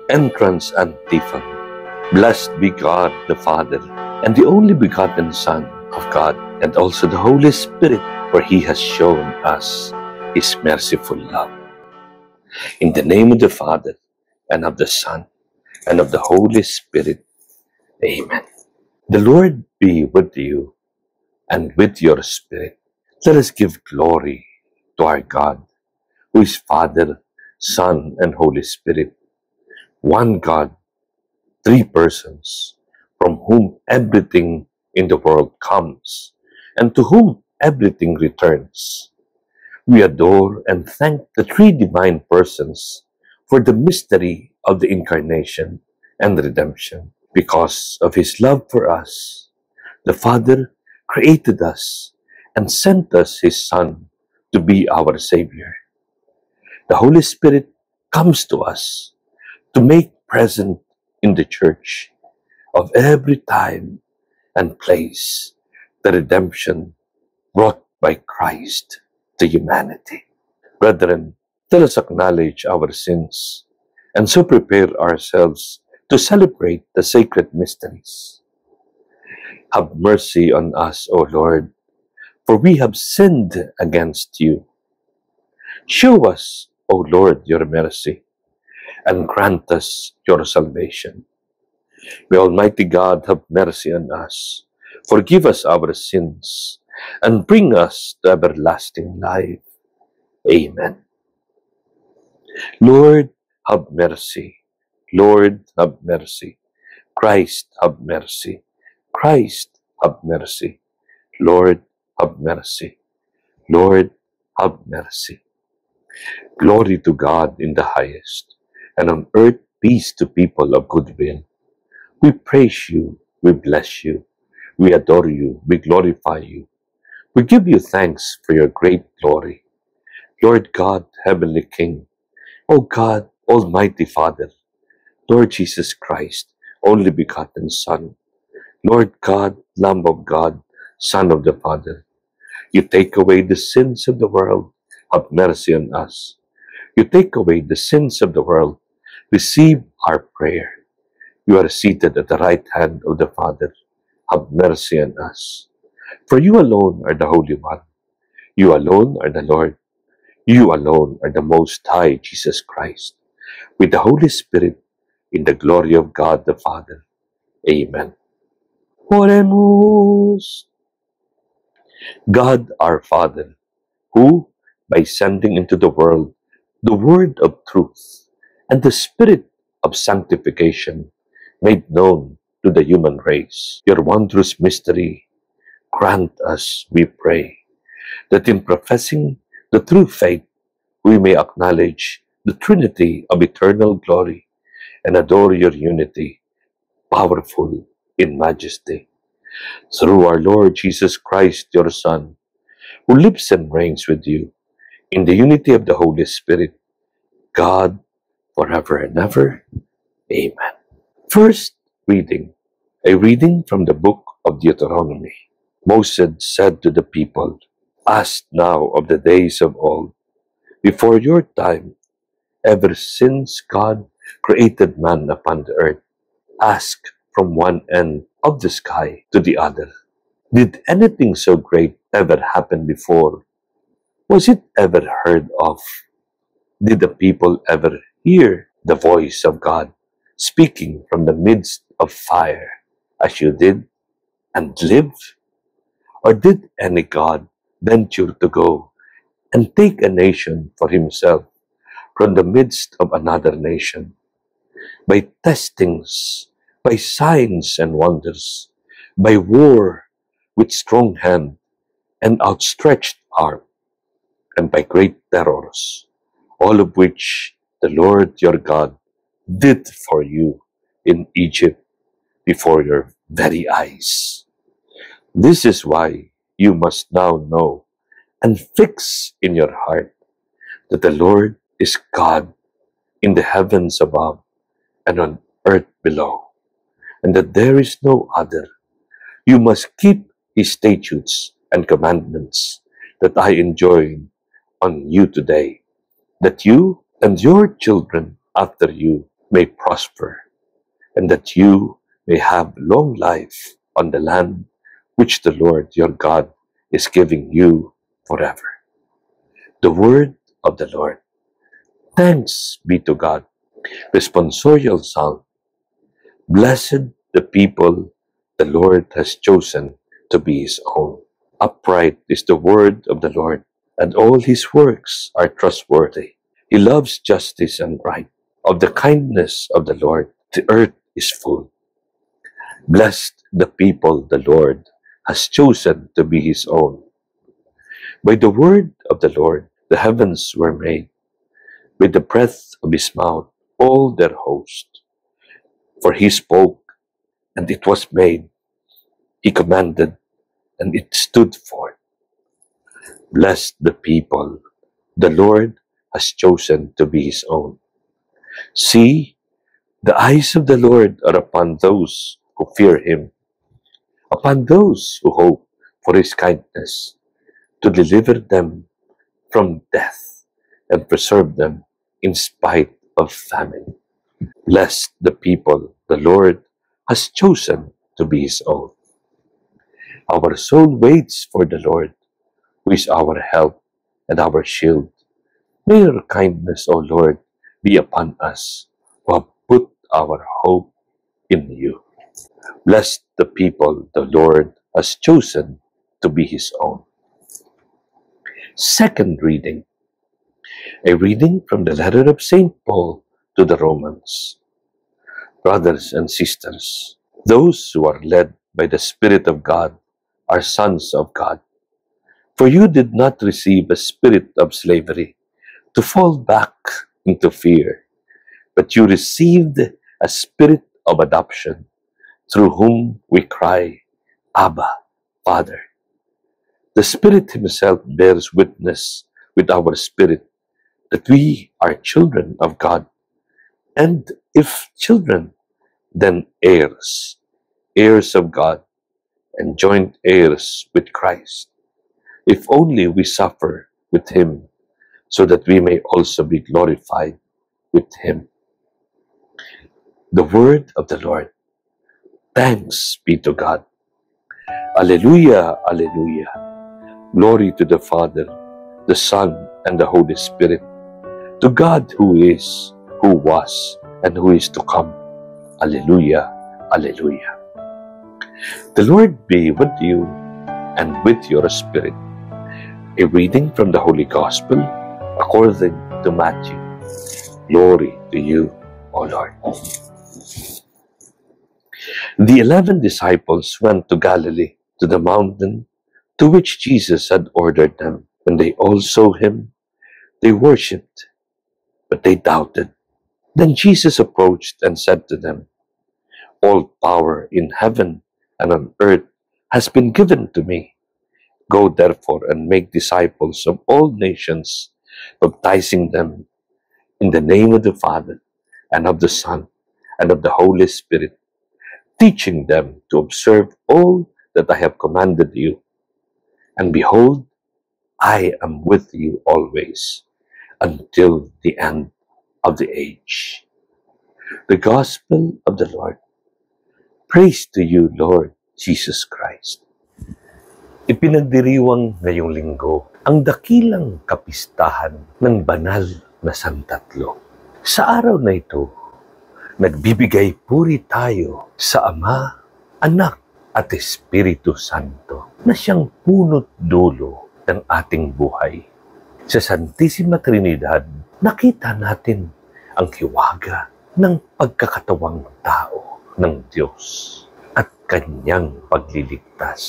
Entrance Antiphon. Blessed be God the Father, and the only begotten Son of God, and also the Holy Spirit, for He has shown us His merciful love. In the name of the Father, and of the Son, and of the Holy Spirit. Amen. The Lord be with you, and with your spirit. Let us give glory to our God, who is Father, Son, and Holy Spirit, one God, three persons, from whom everything in the world comes, and to whom everything returns. We adore and thank the three divine persons for the mystery of the Incarnation and redemption. Because of His love for us, the Father created us and sent us His Son to be our Savior. The Holy Spirit comes to us to make present in the Church of every time and place the redemption brought by Christ to humanity. Brethren, let us acknowledge our sins and so prepare ourselves to celebrate the sacred mysteries. Have mercy on us, O Lord, for we have sinned against you. Show us, O Lord, your mercy, and grant us your salvation. May Almighty God have mercy on us, forgive us our sins, and bring us to everlasting life. Amen. Lord, have mercy. Lord, have mercy. Christ, have mercy. Christ, have mercy. Lord, have mercy. Lord, have mercy. Glory to God in the highest, and on earth peace to people of good will. We praise you, we bless you, we adore you, we glorify you. We give you thanks for your great glory. Lord God, Heavenly King, O God, Almighty Father, Lord Jesus Christ, only begotten Son, Lord God, Lamb of God, Son of the Father, you take away the sins of the world, have mercy on us. You take away the sins of the world, receive our prayer. You are seated at the right hand of the Father, have mercy on us. For you alone are the Holy One. You alone are the Lord. You alone are the Most High Jesus Christ, with the Holy Spirit, in the glory of God the Father. Amen. Oremus. God our Father, who, by sending into the world the Word of truth and the Spirit of sanctification, made known to the human race your wondrous mystery, grant us, we pray, that in professing the true faith we may acknowledge the Trinity of eternal glory and adore your unity, powerful in majesty. Through our Lord Jesus Christ, your Son, who lives and reigns with you in the unity of the Holy Spirit, God, forever and ever. Amen. First reading, a reading from the book of Deuteronomy. Moses said to the people, ask now of the days of old, before your time, ever since God created man upon the earth, ask from one end of the sky to the other. Did anything so great ever happen before? Was it ever heard of? Did the people ever hear the voice of God speaking from the midst of fire, as you did, and live? Or did any God venture to go and take a nation for himself from the midst of another nation? By testings, by signs and wonders, by war with strong hand and outstretched arm, and by great terrors, all of which the Lord your God did for you in Egypt before your very eyes. This is why you must now know and fix in your heart that the Lord is God in the heavens above and on earth below, and that there is no other. You must keep His statutes and commandments that I enjoin on you today, that you and your children after you may prosper, and that you may have long life on the land which the Lord your God is giving you forever. The word of the Lord. Thanks be to God. Responsorial Psalm. Blessed the people the Lord has chosen to be his own. Upright is the word of the Lord, and all his works are trustworthy. He loves justice and right. Of the kindness of the Lord, the earth is full. Blessed the people the Lord has chosen to be his own. By the word of the Lord, the heavens were made. With the breath of his mouth, all their host. For he spoke, and it was made. He commanded, and it stood forth. Blessed the people the Lord has chosen to be his own. See, the eyes of the Lord are upon those who fear him, upon those who hope for his kindness, to deliver them from death and preserve them in spite of famine. Blessed the people the Lord has chosen to be his own. Our soul waits for the Lord, who is our help and our shield. May your kindness, O Lord, be upon us who have put our hope in you. Bless the people the Lord has chosen to be his own. Second reading. A reading from the letter of St. Paul to the Romans. Brothers and sisters, those who are led by the Spirit of God are sons of God. For you did not receive a spirit of slavery to fall back into fear, but you received a spirit of adoption, through whom we cry, Abba, Father. The Spirit himself bears witness with our spirit that we are children of God, and if children, then heirs, heirs of God, and joint heirs with Christ, if only we suffer with him, so that we may also be glorified with him. The word of the Lord. Thanks be to God. Alleluia, alleluia. Glory to the Father, the Son, and the Holy Spirit, to God who is, who was, and who is to come. Alleluia, alleluia. The Lord be with you and with your spirit. A reading from the Holy Gospel according to Matthew. Glory to you, O Lord. The 11 disciples went to Galilee, to the mountain to which Jesus had ordered them. When they all saw him, they worshipped, but they doubted. Then Jesus approached and said to them, All power in heaven and on earth has been given to me. Go therefore and make disciples of all nations, baptizing them in the name of the Father, and of the Son, and of the Holy Spirit, teaching them to observe all that I have commanded you. And behold, I am with you always, until the end of the age. The Gospel of the Lord. Praise to you, Lord Jesus Christ. Ipinagdiriwang ngayong linggo ang dakilang kapistahan ng banal na Santatlo. Sa araw na ito, nagbibigay puri tayo sa Ama, Anak at Espiritu Santo na siyang punot dulo ng ating buhay. Sa Santissima Trinidad, nakita natin ang hiwaga ng pagkakatawang tao ng Diyos at kanyang pagliligtas.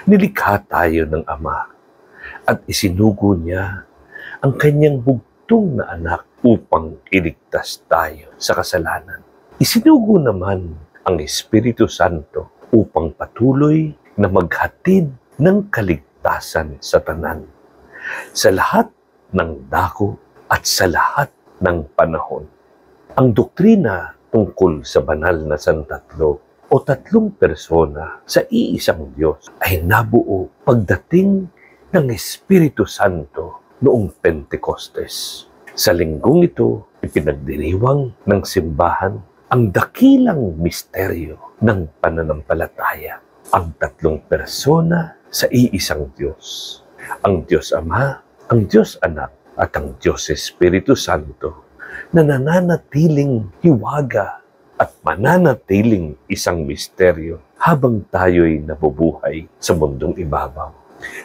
Nilikha tayo ng Ama at isinugo niya ang kanyang bugtong na anak upang iligtas tayo sa kasalanan. Isinugo naman ang Espiritu Santo upang patuloy na maghatid ng kaligtasan sa tanan, sa lahat ng dako at sa lahat ng panahon. Ang doktrina tungkol sa banal na Santatlo o tatlong persona sa iisang Diyos ay nabuo pagdating ng Espiritu Santo noong Pentecostes. Sa linggong ito, ipinagdiriwang ng simbahan ang dakilang misteryo ng pananampalataya, ang tatlong persona sa iisang Diyos, ang Diyos Ama, ang Diyos Anak, at ang Diyos Espiritu Santo, na nananatiling hiwaga at mananatiling isang misteryo habang tayo'y nabubuhay sa mundong ibabaw.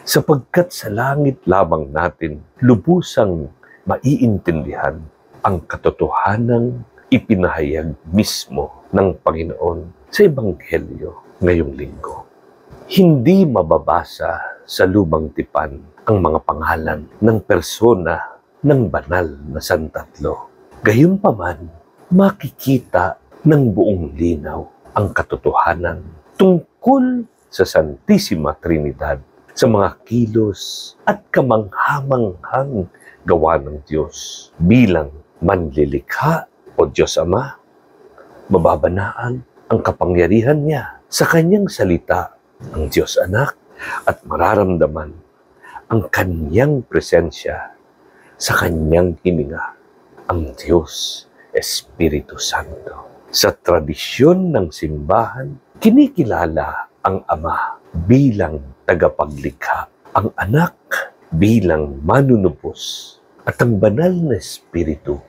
Sapagkat sa langit lamang natin lubusang maiintindihan ang katotohanang ipinahayag mismo ng Panginoon sa Ebanghelyo ngayong linggo. Hindi mababasa sa lumang tipan ang mga pangalan ng persona ng banal na Santatlo. Gayunpaman, makikita ng buong linaw ang katotohanan tungkol sa Santissima Trinidad, sa mga kilos at kamanghamanghang gawa ng Diyos bilang manlilikha o Diyos Ama. Mababanaan ang kapangyarihan niya sa kanyang salita, ang Diyos Anak, at mararamdaman ang kanyang presensya sa kanyang hininga, ang Diyos Espiritu Santo. Sa tradisyon ng simbahan, kinikilala ang Ama bilang tagapaglikha, ang Anak bilang manunubos, at ang banal na Espiritu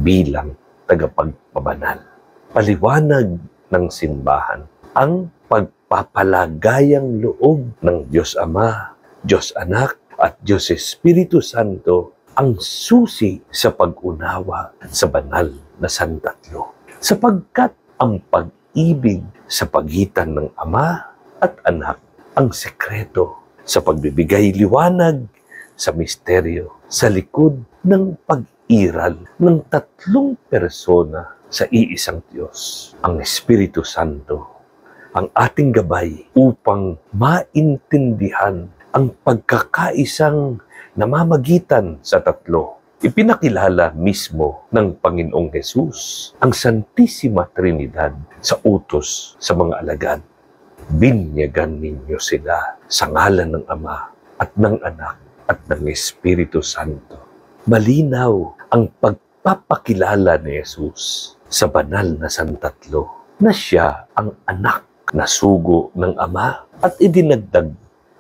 bilang tagapagpabanal. Paliwanag ng simbahan ang pagpapalagayang loob ng Diyos Ama, Diyos Anak, at Diyos Espiritu Santo ang susi sa pag-unawa sa banal na Santatlo. Sapagkat ang pag-ibig sa pagitan ng Ama at Anak ang sekreto sa pagbibigay liwanag sa misteryo sa likod ng pag-iral ng tatlong persona sa iisang Diyos, ang Espiritu Santo, ang ating gabay upang maintindihan ang pagkakaisang namamagitan sa tatlo. Ipinakilala mismo ng Panginoong Hesus ang Santissima Trinidad sa utos sa mga alagad. Binyagan ninyo sila sa ngalan ng Ama at ng Anak at ng Espiritu Santo. Malinaw ang pagpapakilala ni Jesus sa banal na Santatlo na siya ang anak na sugo ng Ama at idinagdag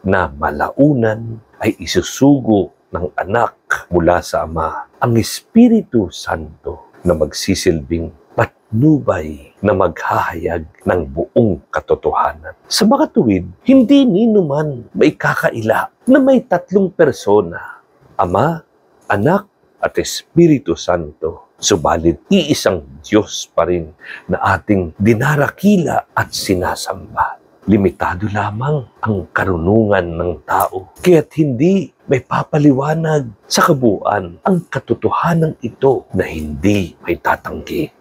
na malaunan ay isusugo ng anak mula sa Ama, ang Espiritu Santo na magsisilbing patnubay na maghahayag ng buong katotohanan. Sa makatuwid, hindi ninuman may kakaila na may tatlong persona, Ama, Anak, at Espiritu Santo. Subalit, iisang Diyos pa rin na ating dinarakila at sinasamba. Limitado lamang ang karunungan ng tao, kaya't hindi may papaliwanag sa kabuuan ang katotohanan ito na hindi may tatanggi.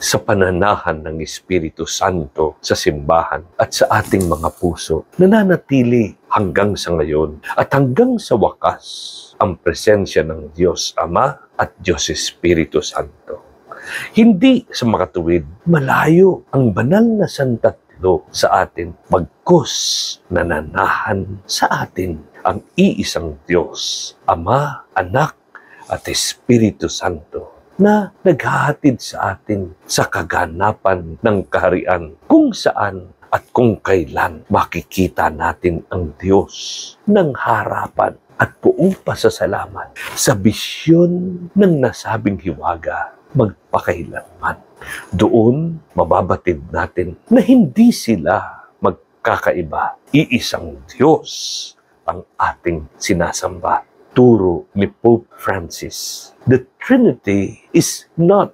Sa pananahan ng Espiritu Santo sa simbahan at sa ating mga puso, nananatili hanggang sa ngayon at hanggang sa wakas ang presensya ng Diyos Ama at Diyos Espiritu Santo. Hindi sa makatuwid, malayo ang banal na Santatlo sa atin, bagkus nananahan sa atin ang iisang Diyos, Ama, Anak, at Espiritu Santo, na naghahatid sa atin sa kaganapan ng kaharian kung saan at kung kailan makikita natin ang Diyos ng harapan at buong pasasalamat sa bisyon ng nasabing hiwaga magpakailanman. Doon mababatid natin na hindi sila magkakaiba. Iisang Diyos ang ating sinasamba. Turo ni Pope Francis, the Trinity is not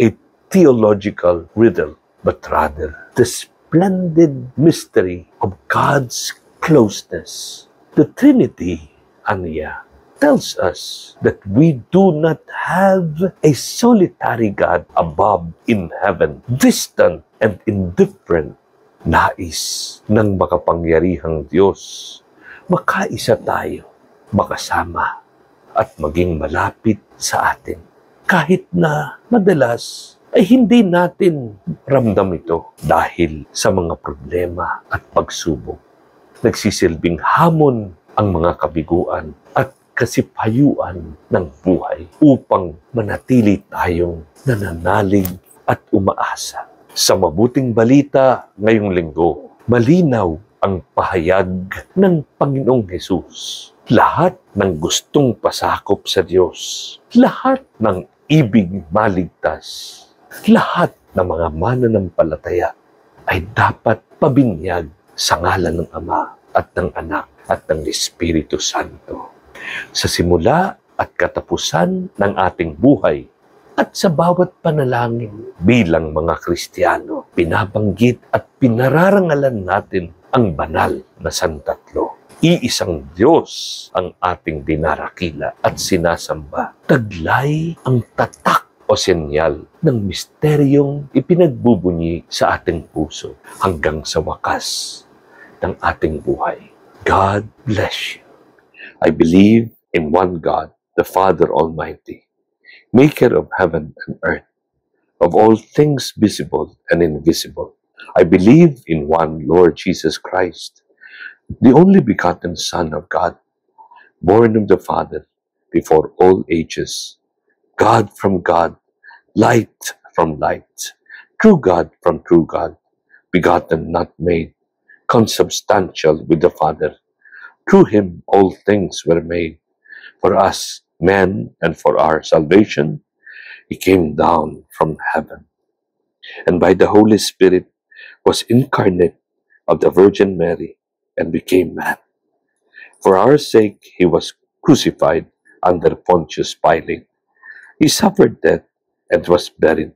a theological riddle, but rather the splendid mystery of God's closeness. The Trinity, aniya, tells us that we do not have a solitary God above in heaven, distant and indifferent. Nais ng makapangyarihang Diyos, makaisa tayo, makasama at maging malapit sa atin. Kahit na madalas ay hindi natin ramdam ito dahil sa mga problema at pagsubok. Nagsisilbing hamon ang mga kabiguan at kasipayuan ng buhay upang manatili tayong nananalig at umaasa. Sa mabuting balita ngayong linggo, malinaw ang pahayag ng Panginoong Hesus. Lahat ng gustong pasakop sa Diyos, lahat ng ibig maligtas, lahat ng mga mananampalataya ay dapat pabinyag sa ngalan ng Ama at ng Anak at ng Espiritu Santo. Sa simula at katapusan ng ating buhay at sa bawat panalangin bilang mga Kristiyano, pinabanggit at pinararangalan natin ang banal na Santatlo. Iisang Diyos ang ating dinarakila at sinasamba. Taglay ang tatak o senyal ng misteryong ipinagbubunyi sa ating puso hanggang sa wakas ng ating buhay. God bless you. I believe in one God, the Father Almighty, maker of heaven and earth, of all things visible and invisible. I believe in one Lord Jesus Christ, the only begotten Son of God, born of the Father before all ages, God from God, light from light, true God from true God, begotten, not made, consubstantial with the Father. Through him all things were made. For us, men, and for our salvation, he came down from heaven, and by the Holy Spirit was incarnate of the Virgin Mary and became man. For our sake he was crucified under Pontius Pilate. He suffered death and was buried,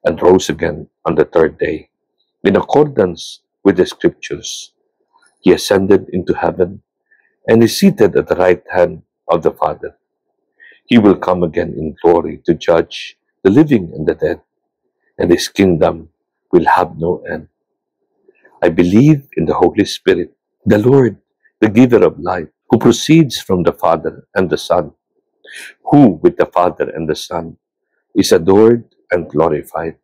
and rose again on the third day. In accordance with the Scriptures, he ascended into heaven and is seated at the right hand of the Father. He will come again in glory to judge the living and the dead, and his kingdom will have no end. I believe in the Holy Spirit, the Lord, the giver of life, who proceeds from the Father and the Son, who with the Father and the Son is adored and glorified,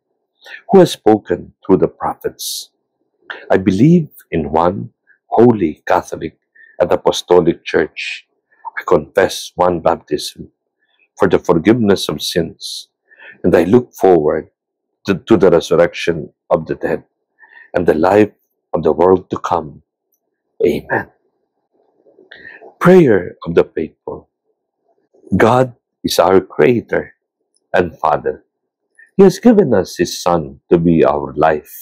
who has spoken through the prophets. I believe in one holy Catholic and Apostolic Church. I confess one baptism for the forgiveness of sins, and I look forward to the resurrection of the dead and the life of the world to come. Amen. Prayer of the faithful. God is our Creator and Father. He has given us His Son to be our life.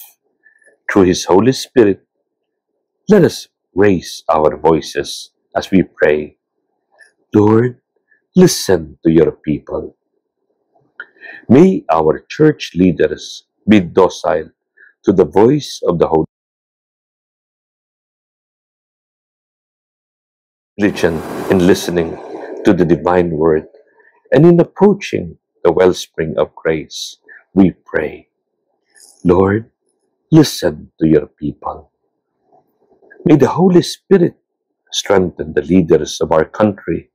Through His Holy Spirit, let us raise our voices as we pray. Lord, listen to your people. May our church leaders be docile to the voice of the Holy Religion in listening to the divine word and in approaching the wellspring of grace. We pray. Lord, listen to your people. May the Holy Spirit strengthen the leaders of our country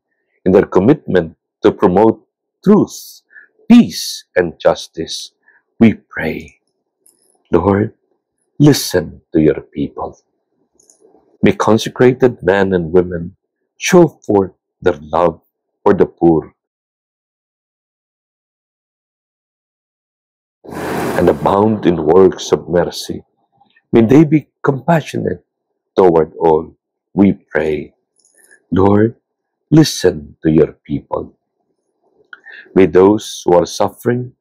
in their commitment to promote truth, peace, and justice. We pray. Lord, listen to your people. May consecrated men and women show forth their love for the poor and abound in works of mercy. May they be compassionate toward all. We pray. Lord, listen to your people. May those who are suffering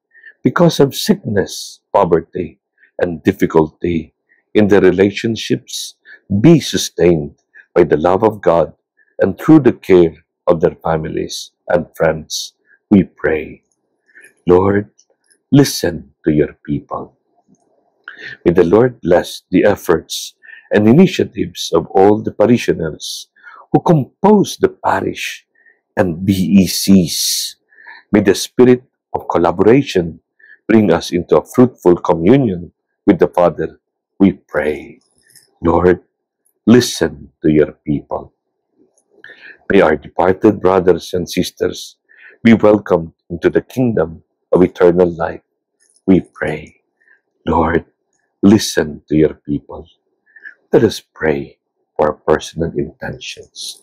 because of sickness, poverty, and difficulty in their relationships be sustained by the love of God and through the care of their families and friends. We pray. Lord, listen to your people. May the Lord bless the efforts and initiatives of all the parishioners who compose the parish and BECs. May the spirit of collaboration bring us into a fruitful communion with the Father. We pray. Lord, listen to your people. May our departed brothers and sisters be welcomed into the kingdom of eternal life. We pray. Lord, listen to your people. Let us pray for our personal intentions.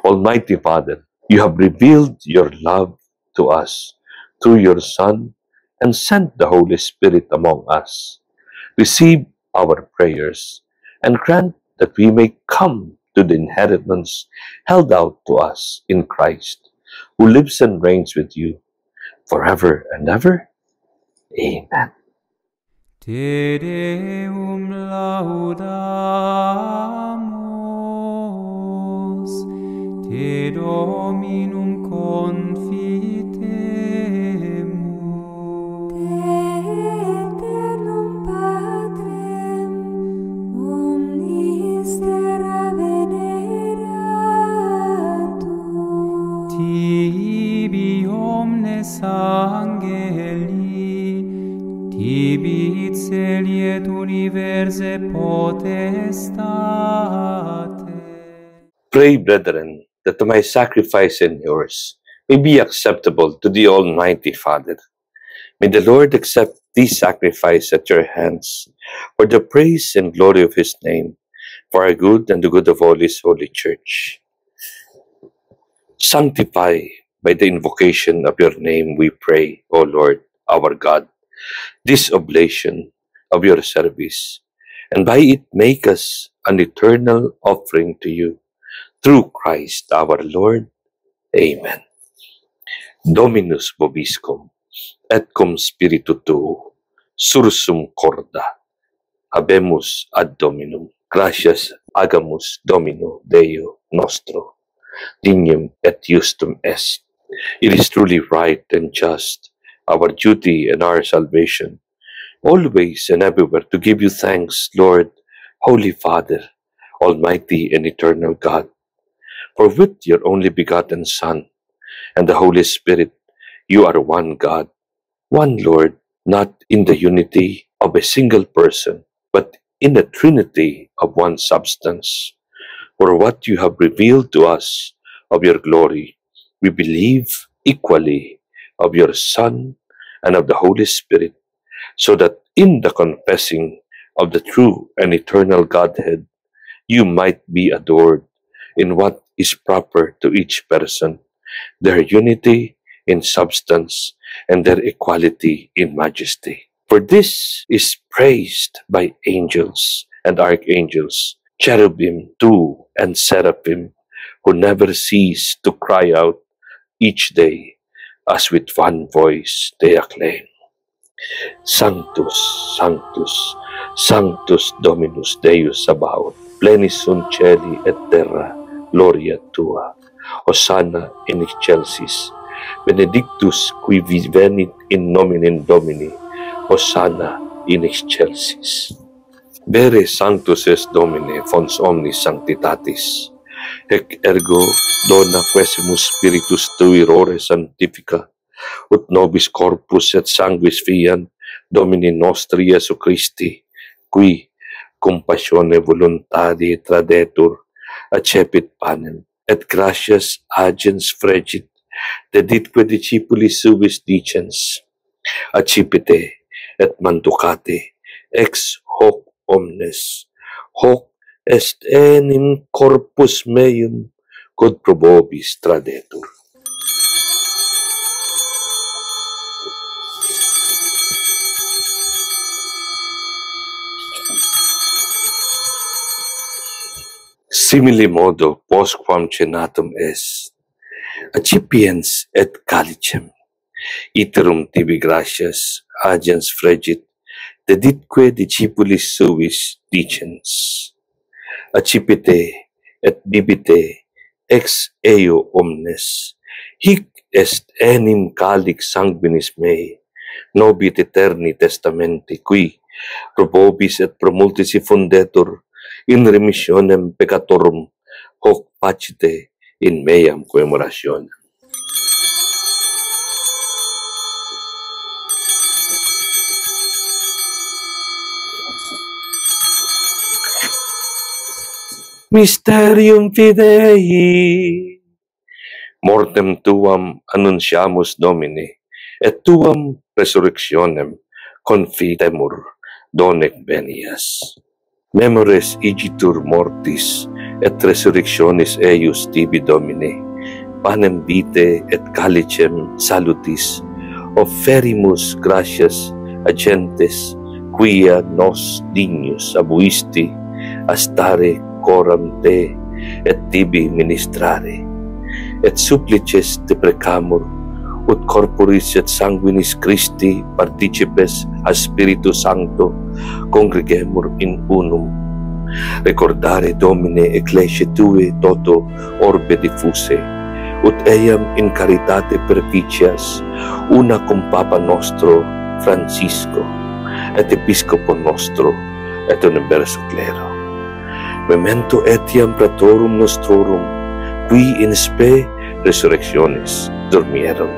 Almighty Father, you have revealed your love to us through your Son and sent the Holy Spirit among us. Receive our prayers and grant that we may come to the inheritance held out to us in Christ, who lives and reigns with you forever and ever. Amen. Te Deum laudamus, Te Dominum confitemus. Te eternum Patrem, omnis terra veneratur. Tibi omnes angeli, tibi celi et universe potestate. Pray, brethren, that my sacrifice and yours may be acceptable to the Almighty Father. May the Lord accept this sacrifice at your hands for the praise and glory of his name, for our good and the good of all his holy church. Sanctify by the invocation of your name, we pray, O Lord, our God, this oblation of your service, and by it make us an eternal offering to you, through Christ our Lord. Amen. Dominus vobiscum, et cum spiritu tuo, sursum corda, habemus ad Dominum. Gratias agamus Domino Deo nostro, dignum et justum est. It is truly right and just, our duty and our salvation, always and everywhere to give you thanks, Lord, Holy Father, Almighty and eternal God. For with your only begotten Son and the Holy Spirit, you are one God, one Lord, not in the unity of a single person, but in the Trinity of one substance. For what you have revealed to us of your glory, we believe equally of your Son and of the Holy Spirit, so that in the confessing of the true and eternal Godhead, you might be adored in what is proper to each person, their unity in substance and their equality in majesty. For this is praised by angels and archangels, cherubim too and seraphim, who never cease to cry out each day, as with one voice they acclaim, Sanctus, Sanctus, Sanctus Dominus Deus Sabaoth, plenis sunt caeli et terra, gloria tua. Hosanna in excelsis, benedictus qui venit in nomine Domini, Hosanna in excelsis. Vere sanctus est Domine, fons omnis sanctitatis. Hec ergo dona quesimus spiritus tui rore sanctifica, ut nobis corpus et sanguis fiant Domini nostri Iesu Christi, qui compassione voluntadi tradetur, accepit panem, et gratias agens fregit, deditque discipulis suis dicens, accipite et manducate, ex hoc omnes, hoc est enim corpus meum, quod pro vobis tradetur. Simili modo, postquam cenatum est, accipiens et calicem, iterum tibi gratias agens fregit, deditque discipulis suis dicens, accipite et bibite ex eo omnes, hic est enim calix sanguinis mei, nobit eterni testamenti, qui pro vobis et pro multis fundetur in remissionem peccatorum, hoc facite in meam commemorationem. Mysterium Fidei, mortem tuam annunciamus Domine, et tuam resurrectionem confitemur, donec venias. Memores igitur mortis, et resurrectionis eius tibi Domine, panem vitae et calicem salutis, offerimus gratias agentes, quia nos dignus abuisti, astare coram te, et tibi ministrare, et supplices te precamur, ut corporis et sanguinis Christi participes a Spiritu Sancto congregemur in unum, recordare Domine ecclesiae Tue toto orbe diffuse, ut eiam in caritate perficias, una cum Papa nostro Francisco, et Episcopo nostro, et universo clero. Memento etiam pratorum nostrorum, qui in spe resurrectionis dormieron,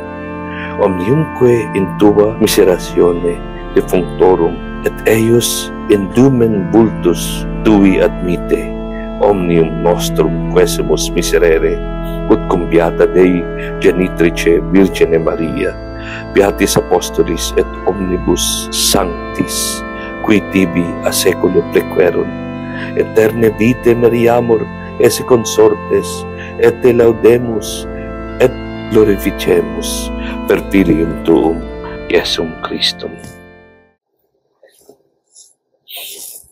omniumque in Tua miseratione defunctorum, et eius in lumen vultus Tui admite, omnium nostrum quesemus miserere, ut cum beata Dei genitrice Virgine Maria, beatis apostolis et omnibus sanctis, qui tibi a seculo plequerunt, eterne vitae meriamur esse consortes, et te laudemus et glorificemus per Filium Tuum, Iesum Christum.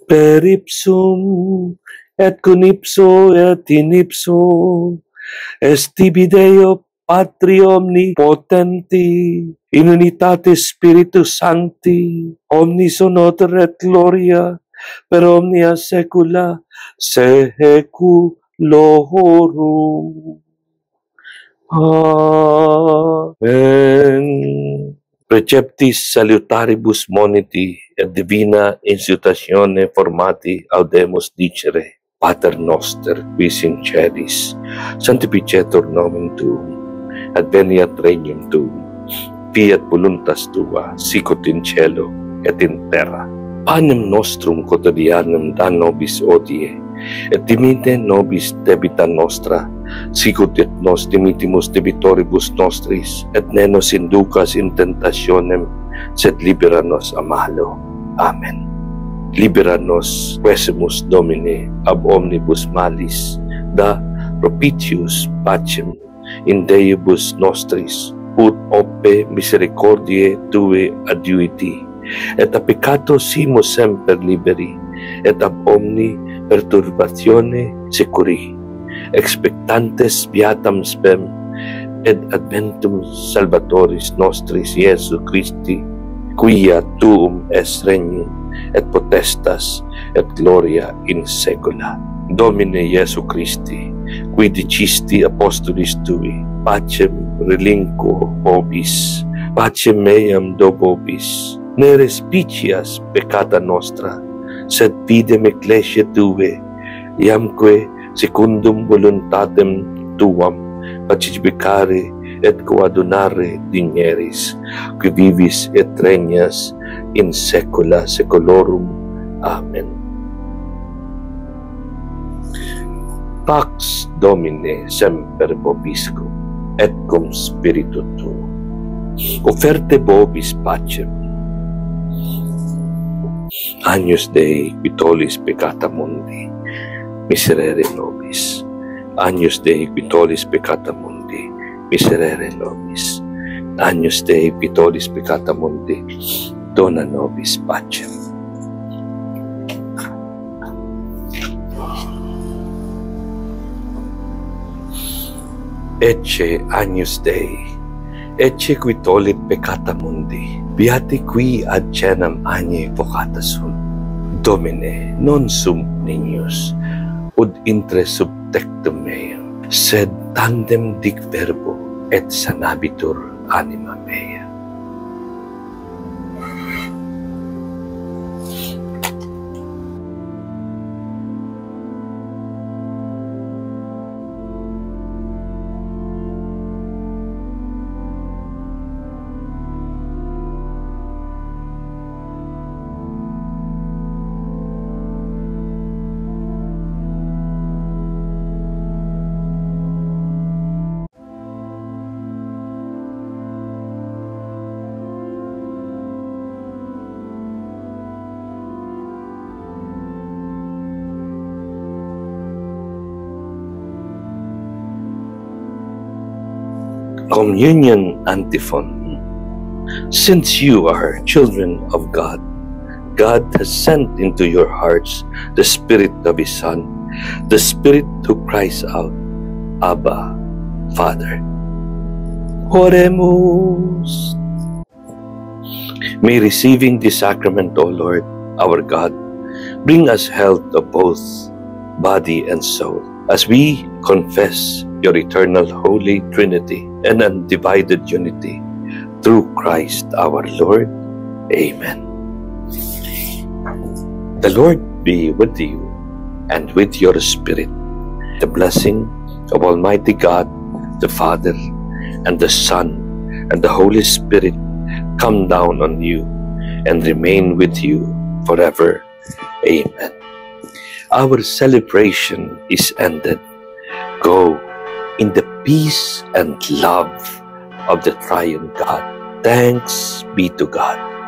Per ipsum et con ipso et in ipso est tibi Deo Patri omnipotenti, in unitate Spiritus Sancti, omnis honor et gloria per omnia saecula saeculorum. Amen. Preceptis salutaribus moniti et divina institutione formati audemus dicere, Pater noster, quis in celis, sanctificetur nomen Tuum, adveniat regnum Tuum, fiat voluntas Tua, sicut in cielo et in terra. Panem nostrum quotidianum da nobis hodie, et dimite nobis debita nostra, sicut et nos dimitimus debitoribus nostris, et ne nos inducas in tentationem, sed libera nos a malo. Amen. Libera nos, quesemus Domine, ab omnibus malis, da propitius pacem in Deibus nostris, ut ope misericordiae Tue adiuiti, et a peccato simus semper liberi, et ab omni perturbatione securi, expectantes beatam spem, et adventum Salvatoris nostris Iesu Christi, quia Tuum est regnum, et potestas, et gloria in saecula. Domine Iesu Christi, qui dicisti apostolis Tui, pacem relinquo vobis, pacem meam do vobis, ne respicias peccata nostra, sed fidem ecclesiae Tuae, iamque secundum voluntatem Tuam pacificare et coadunare digneris, qui vivis et regnas in saecula saeculorum. Amen. Pax Domine semper vobiscum, et cum spiritu tuo. Offerte vobis pacem. Agnus Dei, qui tollis peccata mundi, miserere nobis. Agnus Dei, qui tollis peccata mundi, miserere nobis. Agnus Dei, qui tollis peccata mundi, dona nobis pacem. Ecce Agnus Dei, ecce qui tollit peccata mundi, beati qui ad cenam agni vocata sunt. Domine, non sum nignus, ud intre subtectum meum, sed tandem dic verbo, et sanabitur anima mea. Communion Antiphon. Since you are children of God, God has sent into your hearts the Spirit of His Son, the Spirit who cries out, Abba, Father. Oremus. May receiving this sacrament, O Lord, our God, bring us health of both body and soul, as we confess your eternal Holy Trinity and undivided unity through Christ our Lord. Amen. The Lord be with you and with your spirit. The blessing of Almighty God, the Father, and the Son, and the Holy Spirit come down on you and remain with you forever. Amen. Our celebration is ended. Go in the peace and love of the Triune God. Thanks be to God.